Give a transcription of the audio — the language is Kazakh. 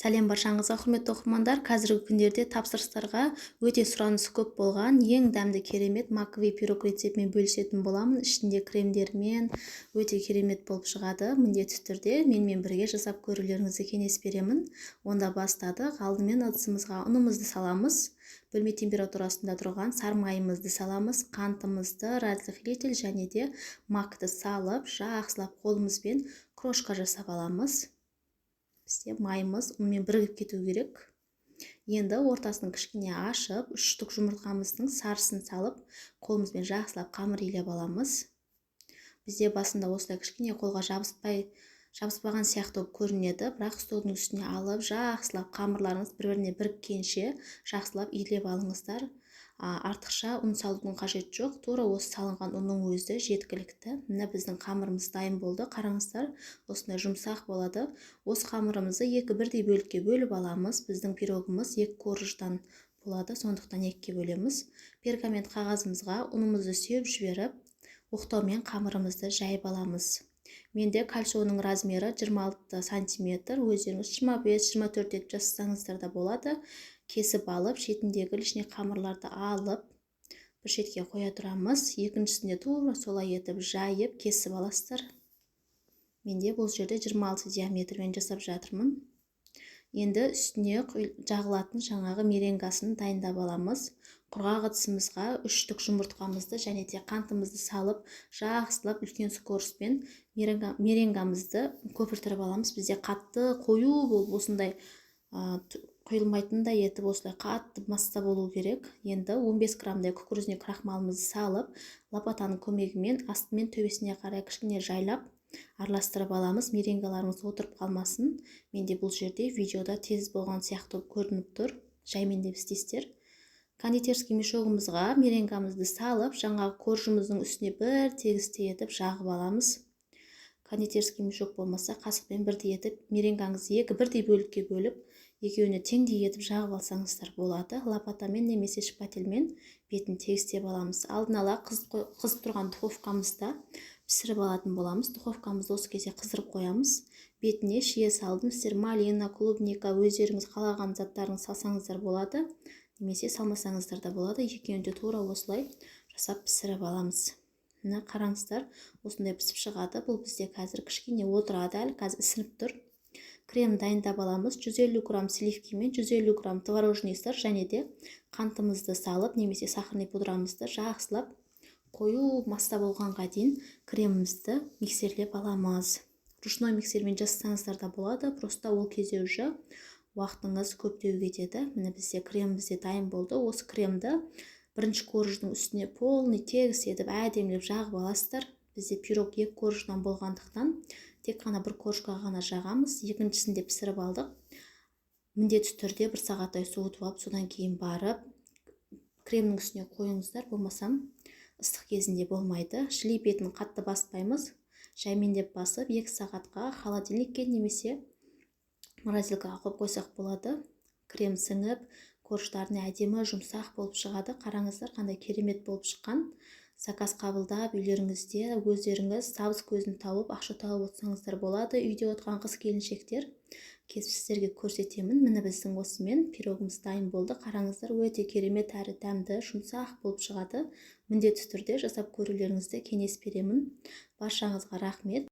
Сәлем баршаңызға, құрметті оқырмандар. Қазіргі күндерде тапсырыстарға өте сұраныс көп болған ең дәмді керемет маковый пирог рецептімен бөлісетін боламын. Ішінде кремдермен өте керемет болып шығады. Міндетті түрде менімен бірге жасап көрулеріңізді кеңес беремін. Онда бастадық. Алдымен ыдысымызға ұнымызды саламыз. Бөлме температурасында тұрған сары майымызды саламыз. Қантымызды, разрыхлитель және де макты салып, жақсылап қолымызбен крошка жасап аламыз. Бізде майымыз онымен бірігіп кету керек. Енді ортасын кішкене ашып, 3 штук жұмыртқамыздың сарысын салып, қолымызбен жақсылап қамыр илеп аламыз. Бізде басында осылай кішкене қолға жабыспаған сияқты көрінеді, бірақ столдың үстіне алып, жақсылап қамырларыңыз бір-біріне біріккенше жақсылап илеп алыңыздар. Артықша ұн салудың қажет жоқ, тура осы салынған ұнның өзі жеткілікті. Міне біздің қамырымыз дайын болды. Қараңыздар, осындай жұмсақ болады. Осы қамырымызды екі бірдей бөлікке бөліп аламыз. Біздің пирогымыз 2 корждан болады, сондықтан 2-ке бөлеміз. Пергамент қағазымызға ұнымызды сүйеп жіберіп, оқтаумен қамырымызды жайып аламыз. Менде кальционың размері 26 сантиметр, өздеріңіз 25-24 етіп жасасаңыздар да болады. Кесіп алып, шетіндегі лишний қамырларды алып, бір шетке қоя тұрамыз. Екіншісінде тура солай етіп жайып, кесіп аласыздар. Менде бұл жерде 26 диаметрмен жасап жатырмын. Енді үстіне жағылатын жаңағы меренгасын дайындап аламыз. Құрғақ ыдысымызға 3 штук жұмыртқамызды және де қантымызды салып, жақсылап үлкен скороспен меренгамызды көпіртіріп аламыз. Бізде қатты қою болып осындай құйылмайтындай етіп осылай қатты масса болу керек. Енді 15 граммдай кукурузный крахмалымызды салып, лопатаның көмегімен астымен төбесіне қарай кішкене жайлап араластырып аламыз. Меренгаларымыз отырып қалмасын. Менде бұл жерде видеода тез болған сияқты көрініп тұр. Жаймен деп істейсіздер. Кондитерский мешогымызға меренгамызды салып, жаңағы коржымыздың үстіне бір тегісті етіп жағып аламыз. Кондитерский мешок болмаса, қасықпен бірдей етіп, меренгаңызды 2 бірдей бөлікке бөліп, екеуіне теңдей етіп жағып алсаңыздар болады. Лопатамен немесе шпательмен бетін тегістеп аламыз. Алдын ала қызып тұрған духовкамызда пісіріп алатын боламыз. Духовкамызды осы кезде қыздырып қоямыз. Бетіне шие салдым. Сіздер малина, клубника, өздеріңіз қалаған заттарын салсаңыздар болады, немесе салмасаңыздар да болады. Екеуін де тура осылай жасап пісіріп аламыз. Мына қараңыздар, осындай пісіп шығады. Бұл бізде қазір кішкене отырады, әлі қазір ісініп тұр. Крем дайындап аламыз. 150 грамм сливки мен 150 грамм творожный сыр және де қантымызды салып, немесе сахарный пудрамызды жақсылап қою масса болғанға дейін кремімізді миксерлеп аламыз. Ручной миксермен жасасаңыздар да болады, просто ол кезде уже уақытыңыз көптеу кетеді. Міне бізде креміміз де дайын болды. Осы кремді бірінші корждың үстіне полный тегіс етіп әдемілеп жағып аласыздар. Бізде пирог 2 корждан болғандықтан тек қана бір коржға ғана жағамыз. Екіншісінде пісіріп алдық. Міндетті түрде 1 сағаттай суытып алып, содан кейін барып кремнің үстіне қойыңыздар, болмасам ыстық кезінде болмайды. Шли бетін қатты баспаймыз. Жаймендеп басып 2 сағатқа холодильникке немесе морозилкаға қойып қойсақ болады. Крем сіңіп, корждардың әдемі жұмсақ болып шығады. Қараңыздар, қандай керемет болып шыққан. Заказ қабылдап, үйлеріңізде өздеріңіз табыс көзін тауып, ақша тауып отырсаңыздар болады. Үйде отырған қыз келіншектер кесіп сіздерге көрсетемін. Міне біздің осымен пирогымыз дайын болды. Қараңыздар, өте керемет әрі дәмді, жұмсақ болып шығады. Міндетті түрде жасап көрулеріңізді кеңес беремін. Баршаңызға рахмет.